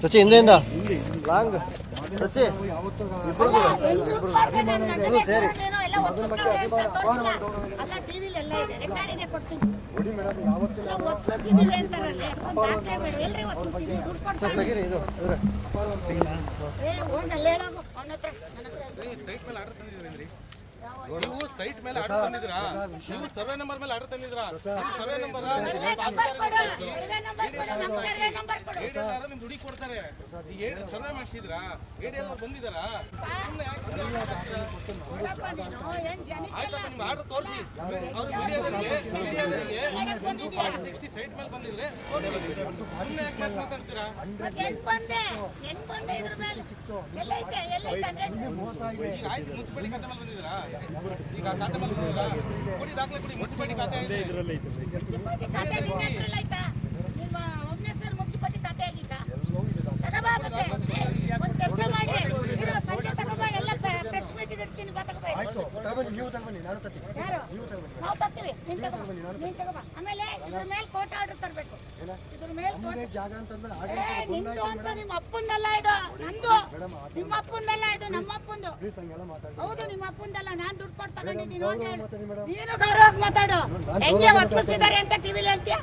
ಸಚಿ ಹಿಂದೆಯಿಂದ long ಸಚಿ ಇಬ್ರು ಸೇರಿ ತೆಗೀರಿ ಇದು ನೀವು ಸೈಟ್ ಮೇಲೆ ಆರ್ಡರ್ ತಂದಿದ್ರಾ? ನೀವು ಸರ್ವೆ ನಂಬರ್ ಮೇಲೆ ಆರ್ಡರ್ ತಂದಿದ್ರಾ? ಸರ್ವೆ ನಂಬರ್ ನಿಮ್ದು ಹುಡುಗಿ ಕೊಡ್ತಾರೆ. ಸರ್ವೆ ಮಾಡಿಸಿದ್ರಾ? ADL ಬಂದಿದ್ದಾರಾ? ಆಯ್ತಾ ನಿಮ್ಗೆ ಆರ್ಡರ್ ತೋರಿಸಿ. ಸೈಟ್ ಮೇಲೆ ಬಂದಿದ್ರೆ ಸುಮ್ಮನೆ ಯಾಕೆ ಮಾತಾಡ್ತೀರಾ? ಈಗ ಆಯ್ತು ಮುನ್ಸಿಪಾಲಿಟಿ ಖಾತೆ ಮೇಲೆ ಬಂದಿದ್ದೀರಾ? ಈಗ ಖಾತೆ ಮೇಲೆ ಬಂದಿದ್ದೀರಾ? ಕೊಡಿ ದಾಖಲೆ ಕೊಡಿ. ಮುನ್ಸಿಪಾಲಿಟಿ ಖಾತೆ ಇದೆ. ಆಮೇಲೆ ಇದ್ರ ಮೇಲೆ ಕೋರ್ಟ್ ಆರ್ಡರ್ ತರಬೇಕು. ಇದ್ರ ಮೇಲೆ ನಿಮ್ಮ ಅಪ್ಪಂದಲ್ಲ ಇದು, ನಂದು. ನಿಮ್ಮ ಅಪ್ಪಂದಲ್ಲ ಇದು, ನಮ್ಮ ಅಪ್ಪಂದು. ಹೌದು, ನಿಮ್ಮ ಅಪ್ಪಂದಲ್ಲ. ನಾನ್ ದುಡ್ಡು ಕೊಟ್ಟು ತಗೊಂಡಿದ್ದೀನಿ. ನೀನು ಗೌರವವಾಗಿ ಮಾತಾಡು. ಹೆಂಗೆ ಒತ್ತಿಸಿದ್ದಾರೆ ಅಂತ ಟಿವಿಲಿ ಹೇಳ್ತೀಯ?